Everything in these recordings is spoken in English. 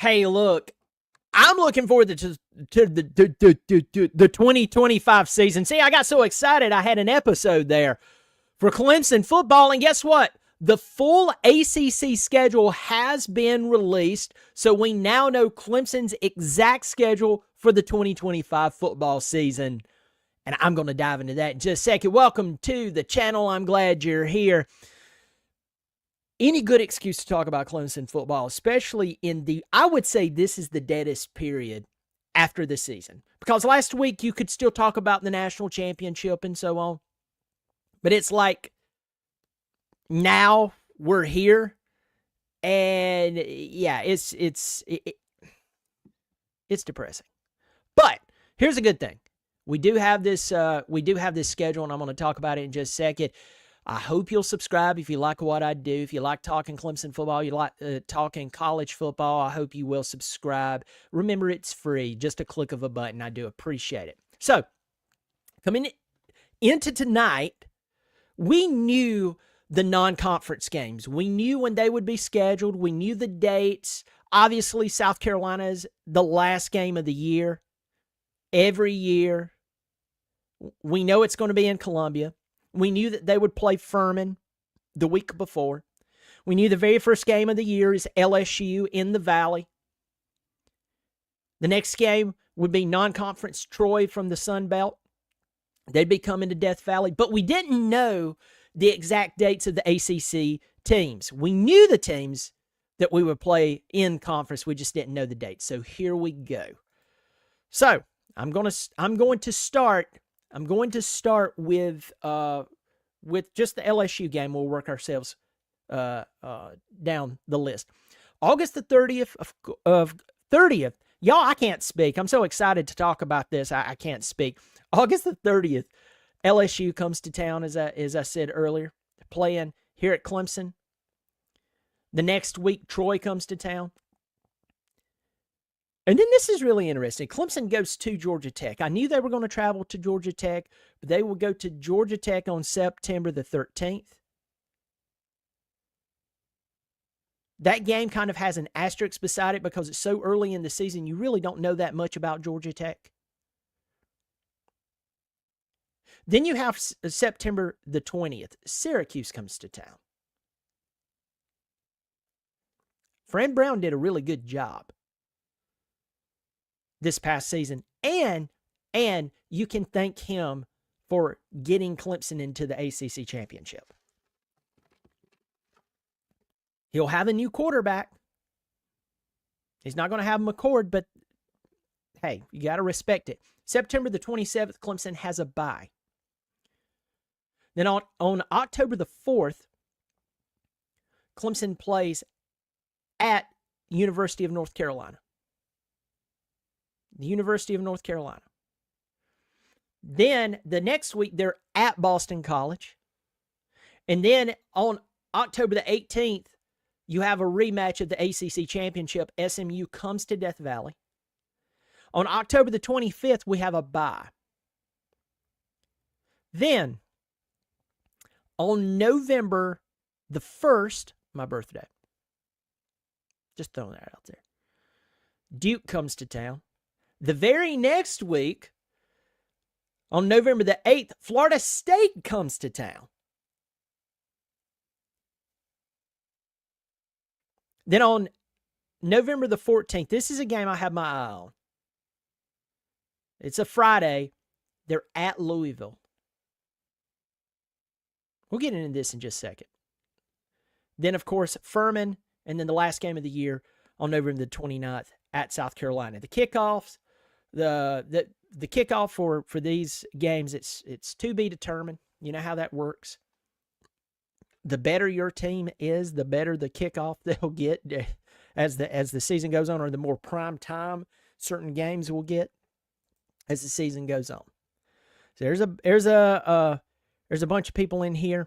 Hey, look, I'm looking forward to the 2025 season. See, I got so excited I had an episode there for Clemson football, and guess what? The full ACC schedule has been released, so we now know Clemson's exact schedule for the 2025 football season, and I'm going to dive into that in just a second. Welcome to the channel. I'm glad you're here. Any good excuse to talk about Clemson football, especially I would say this is the deadest period after the season. Because last week you could still talk about the national championship and so on. But it's like now we're here. And yeah, it's depressing. But here's a good thing. We do have this schedule, and I'm going to talk about it in just a second. I hope you'll subscribe if you like what I do. If you like talking Clemson football, you like talking college football, I hope you will subscribe. Remember, it's free. Just a click of a button. I do appreciate it. So, coming into tonight, we knew the non-conference games. We knew when they would be scheduled. We knew the dates. Obviously, South Carolina is the last game of the year. Every year. We know it's going to be in Columbia. We knew that they would play Furman the week before. We knew the very first game of the year is LSU in the Valley. The next game would be non-conference Troy from the Sun Belt. They'd be coming to Death Valley. But we didn't know the exact dates of the ACC teams. We knew the teams that we would play in conference. We just didn't know the dates. So here we go. So I'm going to start with just the LSU game. We'll work ourselves down the list. August the 30th. Y'all, I can't speak. I'm so excited to talk about this. I can't speak. August the 30th, LSU comes to town, as I said earlier, playing here at Clemson. The next week, Troy comes to town. And then this is really interesting. Clemson goes to Georgia Tech. I knew they were going to travel to Georgia Tech, but they will go to Georgia Tech on September the 13th. That game kind of has an asterisk beside it because it's so early in the season, you really don't know that much about Georgia Tech. Then you have September the 20th. Syracuse comes to town. Fran Brown did a really good job this past season, and you can thank him for getting Clemson into the ACC championship. He'll have a new quarterback. He's not going to have McCord, but hey, you got to respect it. September the 27th, Clemson has a bye. Then on October the 4th, Clemson plays at University of North Carolina. The University of North Carolina. Then the next week, they're at Boston College. And then on October the 18th, you have a rematch of the ACC Championship. SMU comes to Death Valley. On October the 25th, we have a bye. Then, on November the 1st, my birthday. Just throwing that out there. Duke comes to town. The very next week, on November the 8th, Florida State comes to town. Then on November the 14th, this is a game I have my eye on. It's a Friday. They're at Louisville. We'll get into this in just a second. Then, of course, Furman, and then the last game of the year on November the 29th at South Carolina. The kickoffs, the kickoff for these games, it's to be determined. You know how that works. The better your team is, the better the kickoff they'll get as the season goes on, or the more prime time certain games will get as the season goes on. So there's a bunch of people in here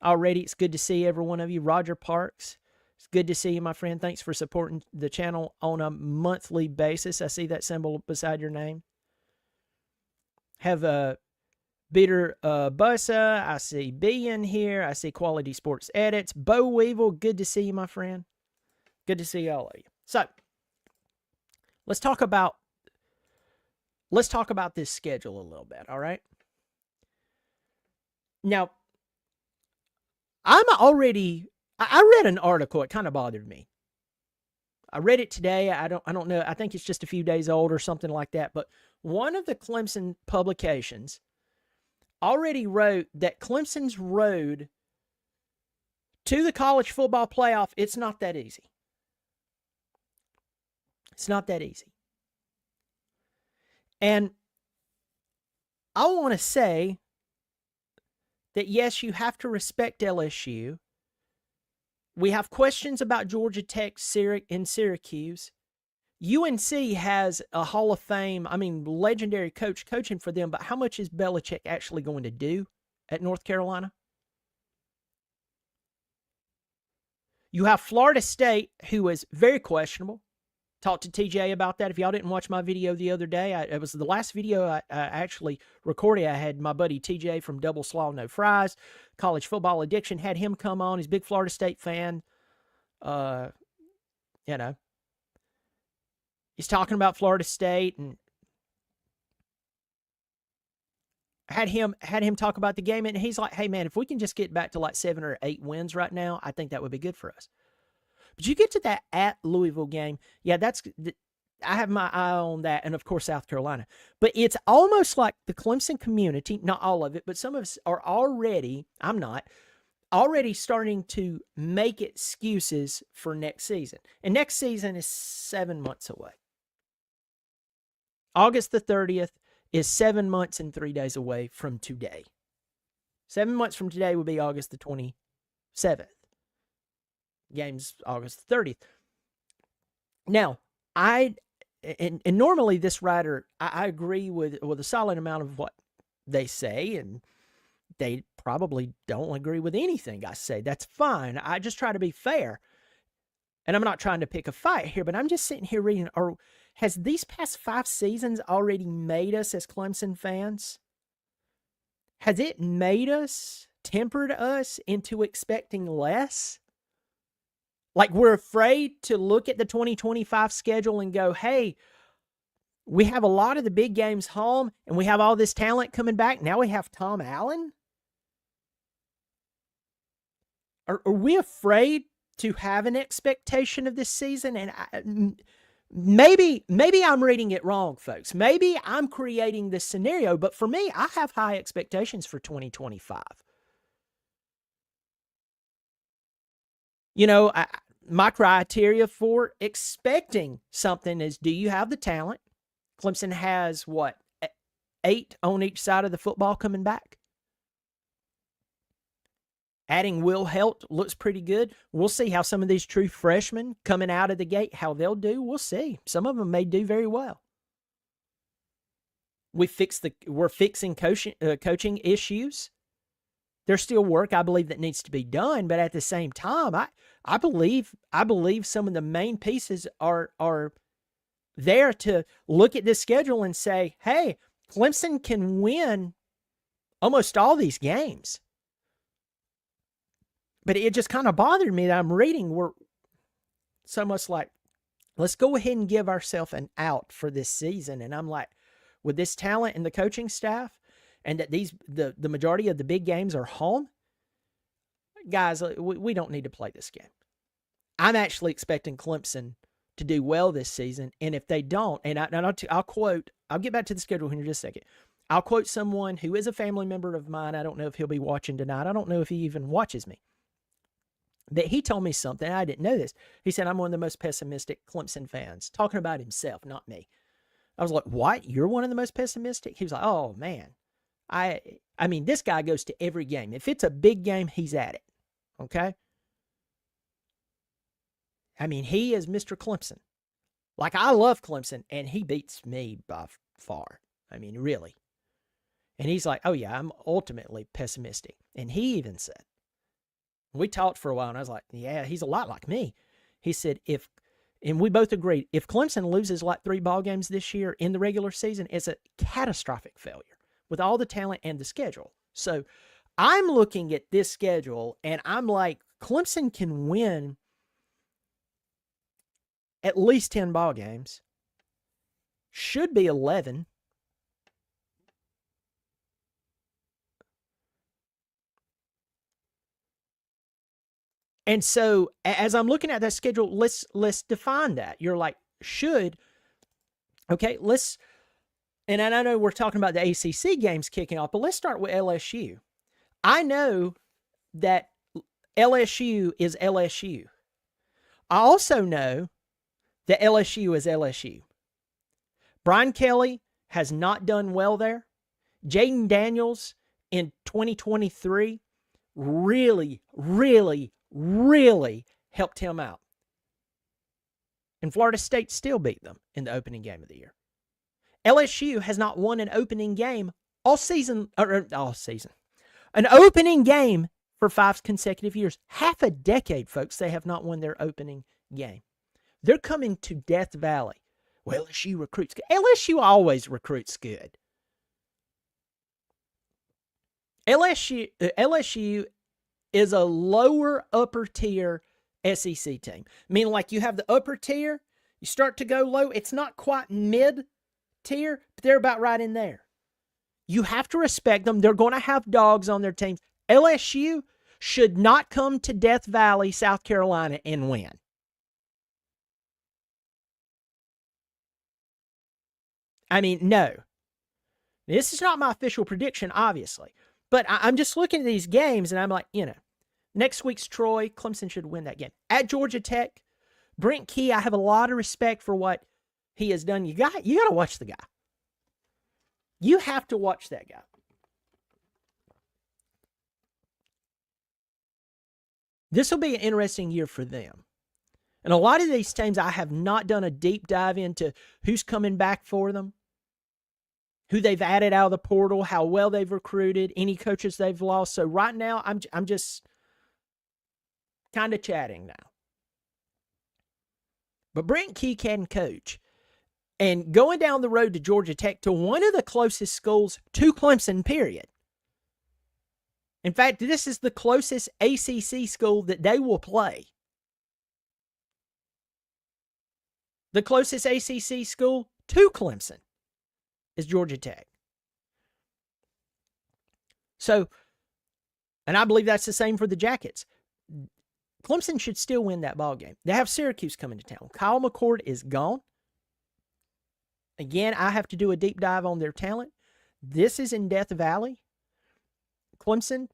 already. It's good to see every one of you. Roger Parks, it's good to see you, my friend. Thanks for supporting the channel on a monthly basis. I see that symbol beside your name. Have a Bitter Bussa. I see B in here. I see Quality Sports Edits. Bo Weevil, good to see you, my friend. Good to see all of you. So, let's talk about this schedule a little bit, all right? Now, I read an article, it kind of bothered me. I read it today. I don't know. I think it's just a few days old or something like that, but one of the Clemson publications already wrote that Clemson's road to the college football playoff, it's not that easy. It's not that easy. And I want to say that, yes, you have to respect LSU. We have questions about Georgia Tech and Syracuse. UNC has a Hall of Fame, legendary coach coaching for them, but how much is Belichick actually going to do at North Carolina? You have Florida State, who is very questionable. Talked to TJ about that. If y'all didn't watch my video the other day, it was the last video I actually recorded. I had my buddy TJ from Double Slaw No Fries, College Football Addiction, had him come on. He's a big Florida State fan. He's talking about Florida State, and had him talk about the game, and he's like, hey, man, if we can just get back to like 7 or 8 wins right now, I think that would be good for us. But you get to that at Louisville game, yeah, I have my eye on that, and of course South Carolina. But it's almost like the Clemson community, not all of it, but some of us are already starting to make excuses for next season. And next season is 7 months away. August the 30th is 7 months and 3 days away from today. 7 months from today would be August the 27th. Game's August the 30th. Now, and normally this writer, I agree with a solid amount of what they say, and they probably don't agree with anything I say. That's fine. I just try to be fair. And I'm not trying to pick a fight here, but I'm just sitting here reading, has these past 5 seasons already made us as Clemson fans? Has it made us, tempered us into expecting less? Like we're afraid to look at the 2025 schedule and go, hey, we have a lot of the big games home and we have all this talent coming back. Now we have Tom Allen? Are we afraid to have an expectation of this season? And maybe I'm reading it wrong, folks. Maybe I'm creating this scenario, but for me, I have high expectations for 2025. My criteria for expecting something is, do you have the talent? Clemson has, 8 on each side of the football coming back? Adding Will Helt looks pretty good. We'll see how some of these true freshmen coming out of the gate, how they'll do. We'll see. Some of them may do very well. We're fixing coaching issues. There's still work, I believe, that needs to be done, but at the same time, I believe some of the main pieces are there to look at this schedule and say, hey, Clemson can win almost all these games. But it just kind of bothered me that I'm reading, we're so much like, let's go ahead and give ourselves an out for this season. And I'm like, with this talent and the coaching staff, and that the majority of the big games are home, guys, we don't need to play this game. I'm actually expecting Clemson to do well this season, and if they don't, and I'll get back to the schedule here in just a second. I'll quote someone who is a family member of mine. I don't know if he'll be watching tonight. I don't know if he even watches me. But he told me something. I didn't know this. He said, I'm one of the most pessimistic Clemson fans, talking about himself, not me. I was like, what? You're one of the most pessimistic? He was like, oh, man. I mean, this guy goes to every game. If it's a big game, he's at it. Okay? I mean, he is Mr. Clemson. Like, I love Clemson, and he beats me by far. I mean, really. And he's like, oh, yeah, I'm ultimately pessimistic. And he even said, we talked for a while, and I was like, yeah, he's a lot like me. He said, and we both agreed, if Clemson loses like 3 ball games this year in the regular season, it's a catastrophic failure with all the talent and the schedule. So I'm looking at this schedule, and I'm like, Clemson can win at least 10 ball games. should be 11. And so as I'm looking at that schedule, let's define that. You're like, should. Okay, and I know we're talking about the ACC games kicking off, but let's start with LSU. I know that LSU is LSU. I also know that LSU is LSU. Brian Kelly has not done well there. Jaden Daniels in 2023 really, really, really helped him out. And Florida State still beat them in the opening game of the year. LSU has not won an opening game all season. An opening game for 5 consecutive years. Half a decade, folks, they have not won their opening game. They're coming to Death Valley. Well, LSU recruits good. LSU always recruits good. LSU is a lower upper tier SEC team. Meaning like you have the upper tier, you start to go low. It's not quite mid tier, but they're about right in there. You have to respect them. They're going to have dogs on their teams. LSU should not come to Death Valley, South Carolina, and win. I mean, no. This is not my official prediction, obviously. But I'm just looking at these games, and I'm like, next week's Troy, Clemson should win that game. At Georgia Tech, Brent Key, I have a lot of respect for what he has done. You got to watch the guy. You have to watch that guy. This will be an interesting year for them. And a lot of these teams, I have not done a deep dive into who's coming back for them, who they've added out of the portal, how well they've recruited, any coaches they've lost. So right now, I'm just kind of chatting now. But Brent Key can coach. And going down the road to Georgia Tech, to one of the closest schools to Clemson, period. In fact, this is the closest ACC school that they will play. The closest ACC school to Clemson is Georgia Tech. So, and I believe that's the same for the Jackets. Clemson should still win that ball game. They have Syracuse coming to town. Kyle McCord is gone. Again, I have to do a deep dive on their talent. This is in Death Valley. Clemson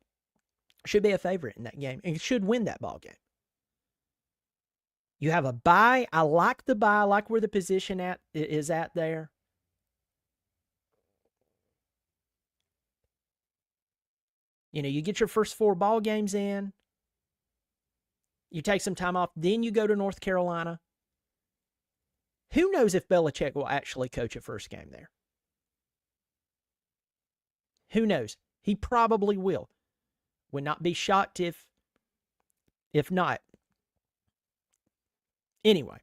should be a favorite in that game and should win that ball game. You have a bye. I like the bye. I like where the position is at there. You get your first 4 ball games in. You take some time off. Then you go to North Carolina. Who knows if Belichick will actually coach a first game there? Who knows? He probably will. Would not be shocked if not. Anyway.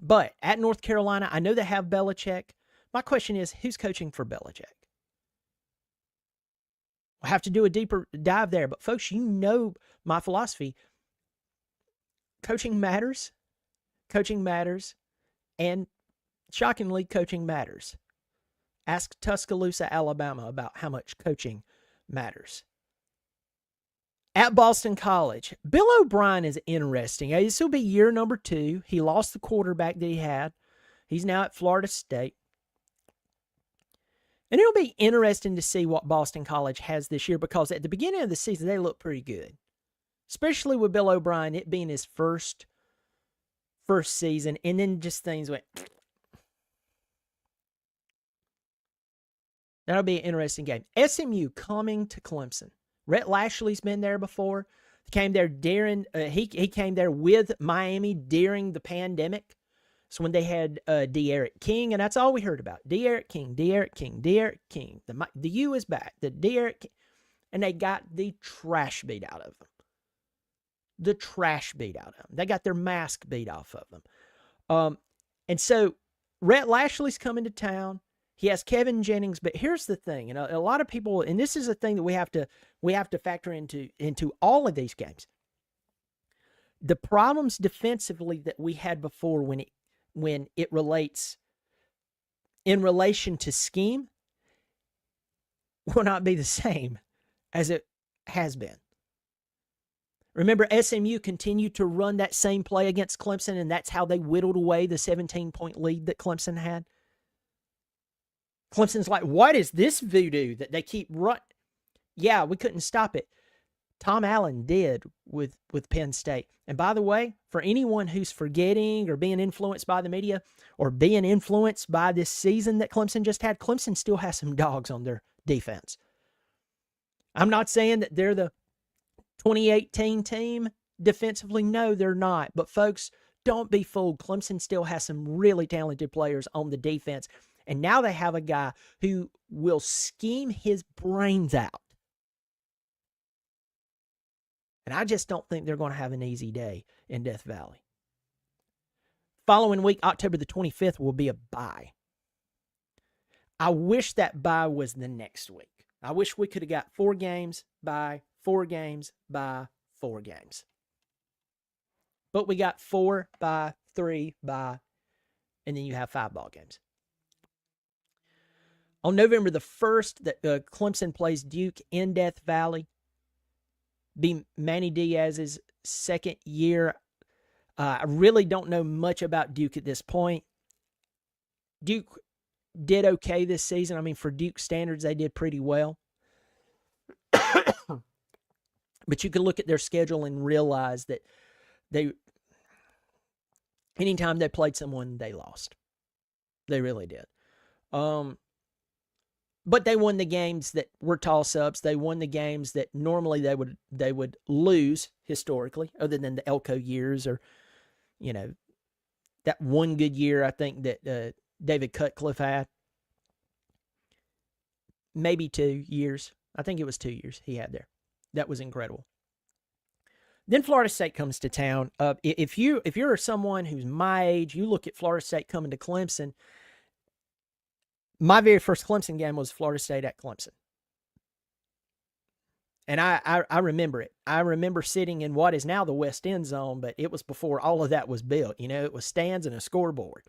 But at North Carolina, I know they have Belichick. My question is, who's coaching for Belichick? We'll have to do a deeper dive there. But folks, you know my philosophy. Coaching matters. Coaching matters. And shockingly, coaching matters. Ask Tuscaloosa, Alabama about how much coaching matters. At Boston College, Bill O'Brien is interesting. This will be year number 2. He lost the quarterback that he had. He's now at Florida State. And it'll be interesting to see what Boston College has this year because at the beginning of the season, they look pretty good. Especially with Bill O'Brien, it being his first season. And then just things went... That'll be an interesting game. SMU coming to Clemson. Rhett Lashley's been there before. He came there he came there with Miami during the pandemic. So when they had De'Aaron King, and that's all we heard about. De'Aaron King. The U is back. The De'Aaron King. And they got the trash beat out of them. They got their mask beat off of them. And so Rhett Lashley's coming to town. He has Kevin Jennings, but here's the thing, and a lot of people, and this is a thing that we have to factor into all of these games. The problems defensively that we had before when it relates in relation to scheme will not be the same as it has been. Remember, SMU continued to run that same play against Clemson, and that's how they whittled away the 17-point lead that Clemson had. Clemson's like, what is this voodoo that they keep running? Yeah, we couldn't stop it. Tom Allen did with Penn State. And by the way, for anyone who's forgetting or being influenced by the media or being influenced by this season that Clemson just had, Clemson still has some dogs on their defense. I'm not saying that they're the 2018 team defensively. No, they're not. But folks, don't be fooled. Clemson still has some really talented players on the defense. And now they have a guy who will scheme his brains out. And I just don't think they're going to have an easy day in Death Valley. Following week, October the 25th, will be a bye. I wish that bye was the next week. I wish we could have got 4 games, bye, 4 games, bye, 4 games. But we got 4 bye, 3 bye, and then you have 5 ball games. On November the 1st, Clemson plays Duke in Death Valley. Be Manny Diaz's second year. I really don't know much about Duke at this point. Duke did okay this season. I mean, for Duke standards, they did pretty well. But you can look at their schedule and realize that anytime they played someone, they lost. They really did. But they won the games that were toss-ups. They won the games that normally they would lose historically, other than the Elko years or, that one good year I think that David Cutcliffe had. Maybe 2 years. I think it was 2 years he had there. That was incredible. Then Florida State comes to town. If you're someone who's my age, you look at Florida State coming to Clemson. My very first Clemson game was Florida State at Clemson. And I remember it. I remember sitting in what is now the West End zone, but it was before all of that was built. It was stands and a scoreboard.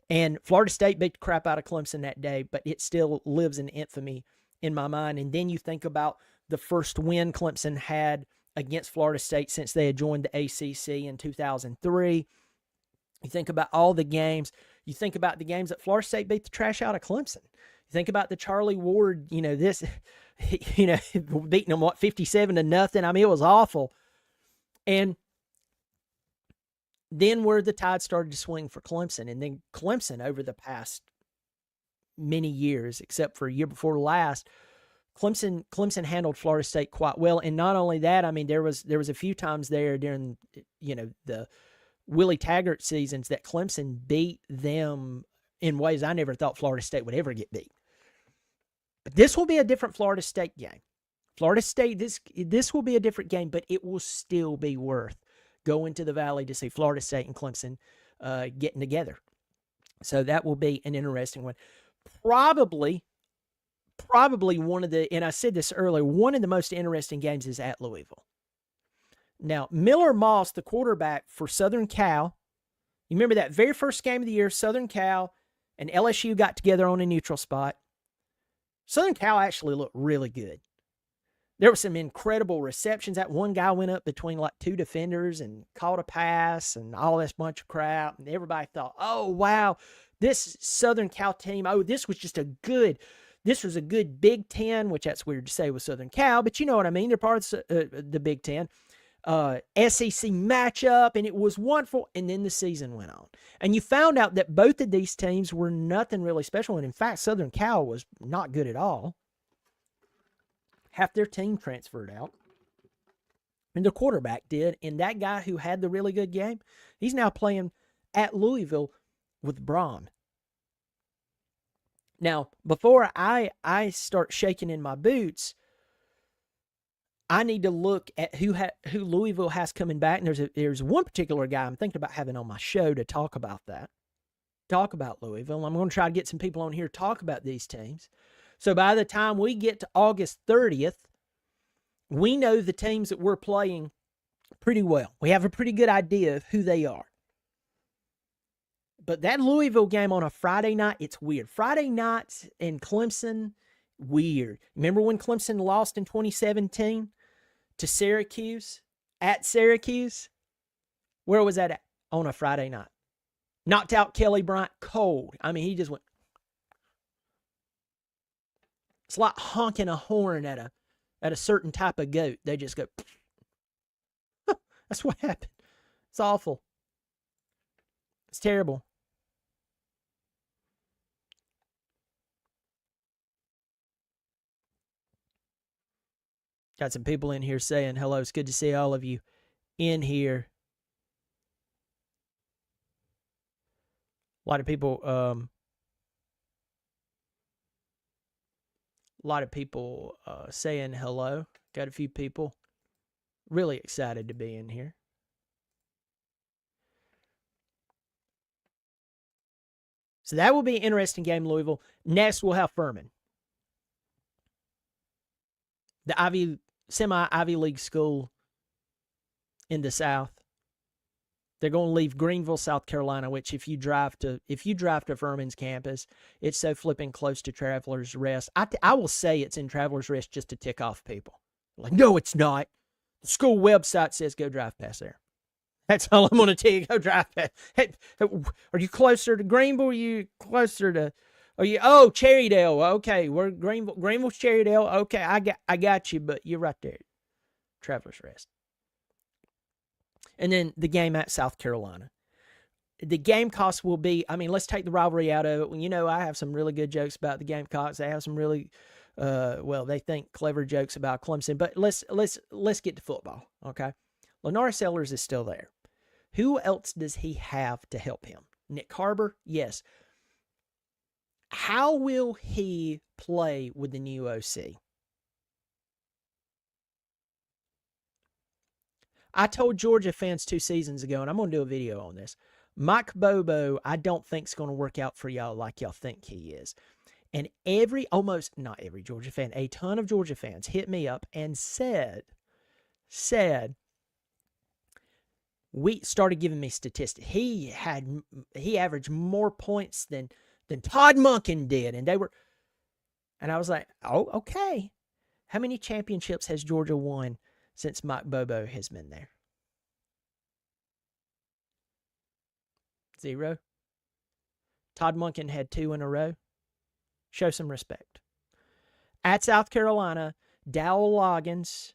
And Florida State beat the crap out of Clemson that day, but it still lives in infamy in my mind. And then you think about the first win Clemson had against Florida State since they had joined the ACC in 2003. You think about all the games. You think about the games that Florida State beat the trash out of Clemson. You think about the Charlie Ward, beating them, 57-0. I mean, it was awful. And then where the tide started to swing for Clemson. And then Clemson, over the past many years, except for a year before last, Clemson handled Florida State quite well. And not only that, I mean, there was a few times there during, the Willie Taggart seasons that Clemson beat them in ways I never thought Florida State would ever get beat. But this will be a different Florida State game. Florida State, this will be a different game, but it will still be worth going to the Valley to see Florida State and Clemson getting together. So that will be an interesting one. Probably one of the, and I said this earlier, one of the most interesting games is at Louisville. Now, Miller Moss, the quarterback for Southern Cal, you remember that very first game of the year, Southern Cal and LSU got together on a neutral spot. Southern Cal actually looked really good. There were some incredible receptions. That one guy went up between like 2 defenders and caught a pass and all this bunch of crap. And everybody thought, oh, wow, this Southern Cal team, this was a good Big Ten, which that's weird to say with Southern Cal, but you know what I mean. They're part of the Big Ten. SEC matchup, and it was wonderful. And then the season went on. And you found out that both of these teams were nothing really special. And in fact, Southern Cal was not good at all. Half their team transferred out. And the quarterback did. And that guy who had the really good game, he's now playing at Louisville with Braun. Now, before I start shaking in my boots, I need to look at who Louisville has coming back. And there's one particular guy I'm thinking about having on my show to talk about that. Talk about Louisville. I'm going to try to get some people on here to talk about these teams. So by the time we get to August 30th, we know the teams that we're playing pretty well. We have a pretty good idea of who they are. But that Louisville game on a Friday night, it's weird. Friday nights in Clemson, weird. Remember when Clemson lost in 2017 to Syracuse? At Syracuse? Where was that at? On a Friday night. Knocked out Kelly Bryant cold. I mean, he just went. It's like honking a horn at a certain type of goat. They just go. That's what happened. It's awful. It's terrible. Got some people in here saying hello. It's good to see all of you in here. A lot of people saying hello. Got a few people really excited to be in here. So that will be an interesting game, Louisville. Next, we'll have Furman. The semi-Ivy League school in the South. They're going to leave Greenville, South Carolina, which if you drive to Furman's campus, it's so flipping close to Travelers Rest. I will say it's in Travelers Rest just to tick off people. Like, no, it's not. The school website says go drive past there. That's all I'm going to tell you. Go drive past. Hey, are you closer to Greenville? Are you closer to? Cherrydale. Okay, we're Greenville's Cherrydale. Okay, I got you, but you're right there. Travelers Rest. And then the game at South Carolina. The Gamecocks will be, let's take the rivalry out of it. I have some really good jokes about the Gamecocks. They have some really, they think clever jokes about Clemson. But let's get to football, okay? Lennar Sellers is still there. Who else does he have to help him? Nick Harbor? Yes. How will he play with the new OC? I told Georgia fans 2 seasons ago, and I'm going to do a video on this. Mike Bobo, I don't think is going to work out for y'all like y'all think he is. And not every Georgia fan, a ton of Georgia fans hit me up and said, we started giving me statistics. He averaged more points than Todd Monken did. And I was like, oh, okay. How many championships has Georgia won since Mike Bobo has been there? 0. Todd Monken had 2 in a row. Show some respect. At South Carolina, Dowell Loggins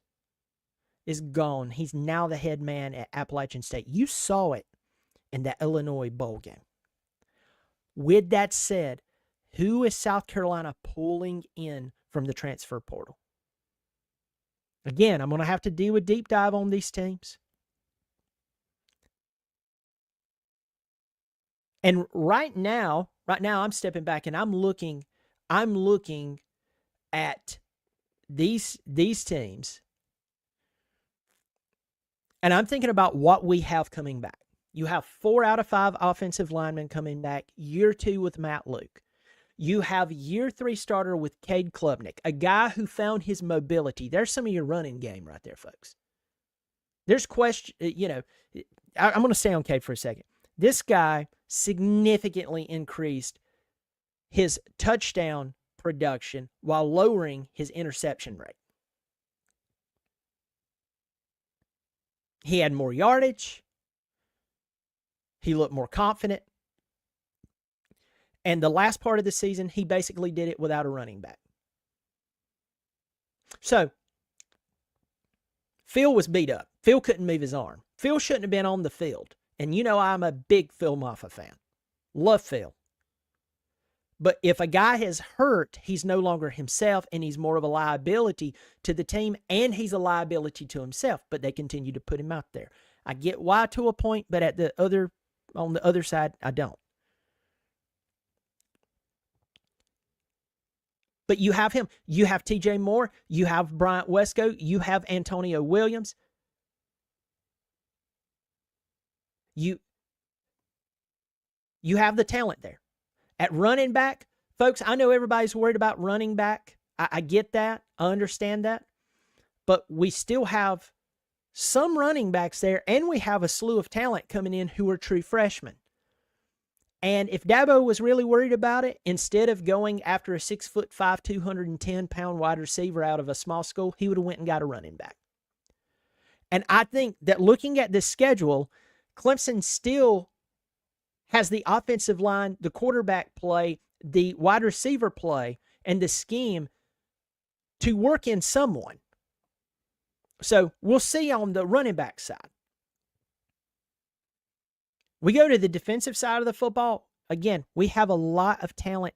is gone. He's now the head man at Appalachian State. You saw it in that Illinois bowl game. With that said, who is South Carolina pulling in from the transfer portal? Again, I'm going to have to do a deep dive on these teams. And right now I'm stepping back and I'm looking at these teams. And I'm thinking about what we have coming back. You have 4 out of 5 offensive linemen coming back, year 2 with Matt Luke. You have year 3 starter with Cade Klubnik, a guy who found his mobility. There's some of your running game right there, folks. There's question, I'm going to stay on Cade for a second. This guy significantly increased his touchdown production while lowering his interception rate. He had more yardage. He looked more confident. And the last part of the season, he basically did it without a running back. So, Phil was beat up. Phil couldn't move his arm. Phil shouldn't have been on the field. And I'm a big Phil Maffa fan. Love Phil. But if a guy is hurt, he's no longer himself, and he's more of a liability to the team, and he's a liability to himself. But they continue to put him out there. I get why to a point, but on the other side, I don't. But you have him. You have TJ Moore. You have Bryant Wesco. You have Antonio Williams. You have the talent there. At running back, folks, I know everybody's worried about running back. I get that. I understand that. But we still have some running backs there, and we have a slew of talent coming in who are true freshmen. And if Dabo was really worried about it, instead of going after a 6'5", 210-pound wide receiver out of a small school, he would have went and got a running back. And I think that looking at this schedule, Clemson still has the offensive line, the quarterback play, the wide receiver play, and the scheme to work in someone. So we'll see on the running back side. We go to the defensive side of the football. Again, we have a lot of talent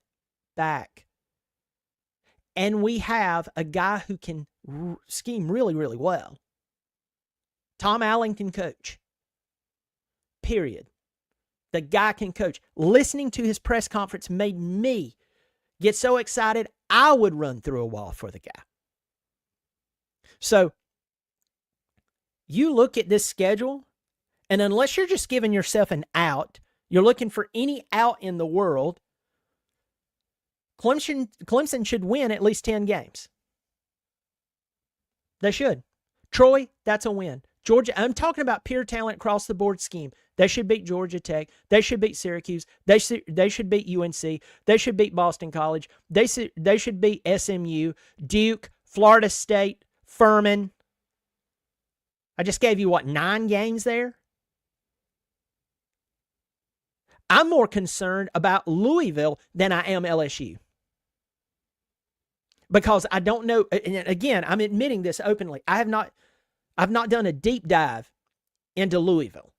back. And we have a guy who can scheme really, really well. Tom Allen can coach. Period. The guy can coach. Listening to his press conference made me get so excited I would run through a wall for the guy. So you look at this schedule, and unless you're just giving yourself an out, you're looking for any out in the world, Clemson should win at least 10 games. They should. Troy, that's a win. Georgia, I'm talking about pure talent across the board scheme. They should beat Georgia Tech. They should beat Syracuse. They should beat UNC. They should beat Boston College. They should beat SMU, Duke, Florida State, Furman. I just gave you, 9 games there? I'm more concerned about Louisville than I am LSU. Because I don't know, and again, I'm admitting this openly. I've not done a deep dive into Louisville.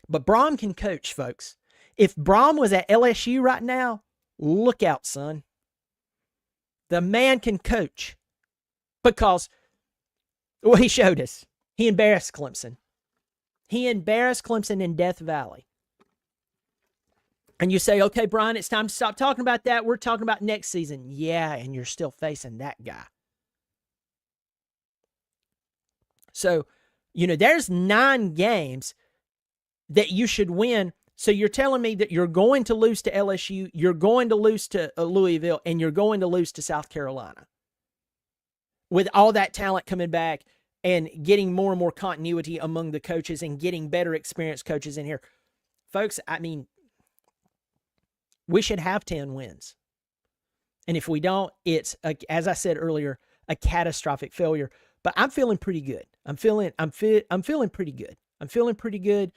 But Brom can coach, folks. If Brom was at LSU right now, look out, son. The man can coach. Because, well, he showed us. He embarrassed Clemson. He embarrassed Clemson in Death Valley. And you say, okay, Brian, it's time to stop talking about that. We're talking about next season. Yeah, and you're still facing that guy. So, there's 9 games that you should win. So you're telling me that you're going to lose to LSU, you're going to lose to Louisville, and you're going to lose to South Carolina. With all that talent coming back and getting more and more continuity among the coaches and getting better experienced coaches in here. Folks, we should have 10 wins. And if we don't, it's, as I said earlier, a catastrophic failure. But I'm feeling pretty good. I'm feeling pretty good. I'm feeling pretty good.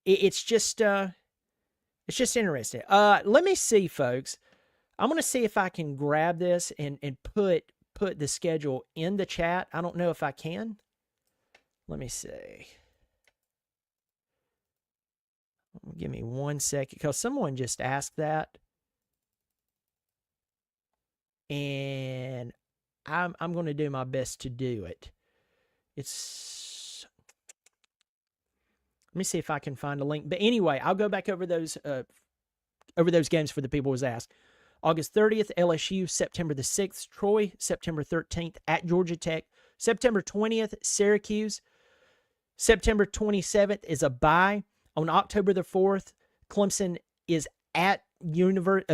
It's just interesting. Let me see, folks. I'm going to see if I can grab this and put the schedule in the chat. I don't know if I can. Let me see. Give me 1 second, because someone just asked that. And I'm going to do my best to do it. Let me see if I can find a link. But anyway, I'll go back over those games for the people who was asked. August 30th, LSU. September the 6th, Troy. September 13th, at Georgia Tech. September 20th, Syracuse. September 27th is a bye. On October the 4th, Clemson is at UNC.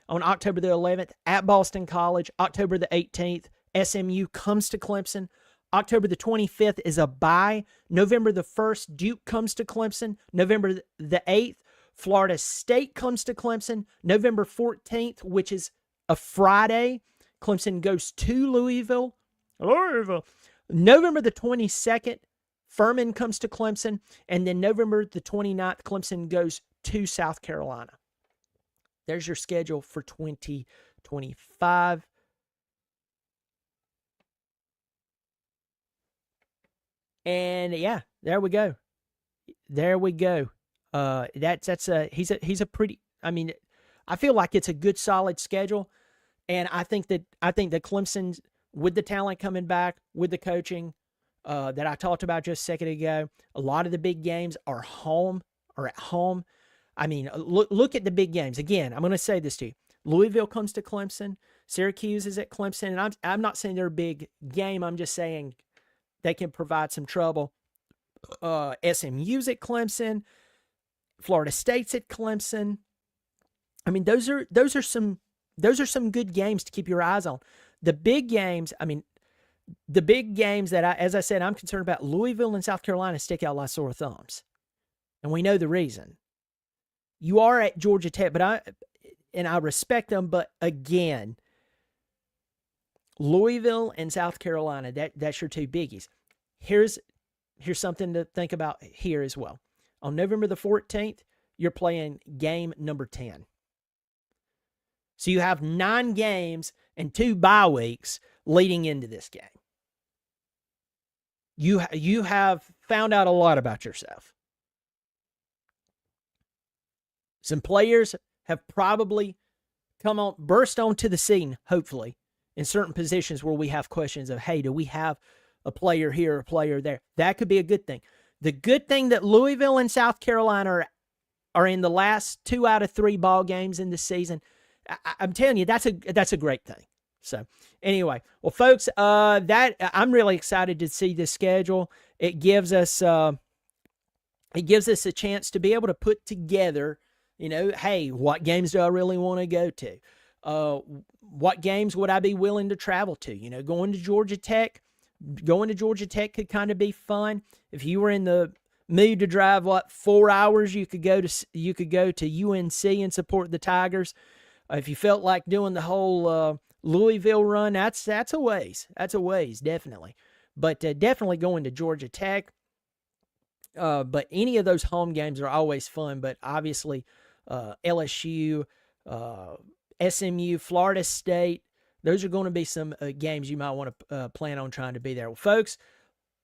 On October the 11th, at Boston College. October the 18th, SMU comes to Clemson. October the 25th is a bye. November the 1st, Duke comes to Clemson. November the 8th, Florida State comes to Clemson. November 14th, which is a Friday, Clemson goes to Louisville. November the 22nd, Furman comes to Clemson. And then November the 29th, Clemson goes to South Carolina. There's your schedule for 2025. And yeah, there we go. He's a pretty, I feel like it's a good solid schedule. And I think that Clemson's, with the talent coming back, with the coaching that I talked about just a second ago, a lot of the big games are at home. Look at the big games. Again, I'm going to say this to you. Louisville comes to Clemson. Syracuse is at Clemson. And I'm not saying they're a big game. I'm just saying they can provide some trouble. SMU's at Clemson. Florida State's at Clemson. Those are some good games to keep your eyes on. The big games, the big games that as I said, I'm concerned about, Louisville and South Carolina stick out like sore thumbs. And we know the reason. You are at Georgia Tech, but I respect them, but again, Louisville and South Carolina, that's your two biggies. Here's something to think about here as well. On November the 14th, you're playing game number 10. So you have 9 games and 2 bye weeks leading into this game. You have found out a lot about yourself. Some players have probably burst onto the scene, hopefully, in certain positions where we have questions of, hey, do we have a player here, a player there? That could be a good thing. The good thing that Louisville and South Carolina are in the last 2 out of 3 ball games in the season, I'm telling you, that's a great thing. So anyway, well, folks, that I'm really excited to see this schedule. It gives us a chance to be able to put together, hey, what games do I really want to go to? What games would I be willing to travel to? Going to Georgia Tech could kind of be fun. If you were in the mood to drive 4 hours, you could go to UNC and support the Tigers. If you felt like doing the whole Louisville run, that's a ways. That's a ways, definitely. But definitely going to Georgia Tech. But any of those home games are always fun. But obviously, LSU, SMU, Florida State, those are going to be some games you might want to plan on trying to be there. Well, folks,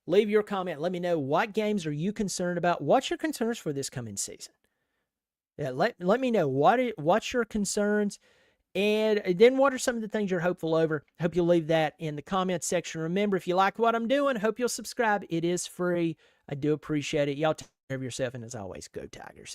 leave your comment. Let me know, what games are you concerned about? What's your concerns for this coming season? Yeah, let me know what's your concerns, and then what are some of the things you're hopeful over. Hope you'll leave that in the comments section. Remember, if you like what I'm doing, hope you'll subscribe. It is free. I do appreciate it. Y'all take care of yourself, and as always, go Tigers.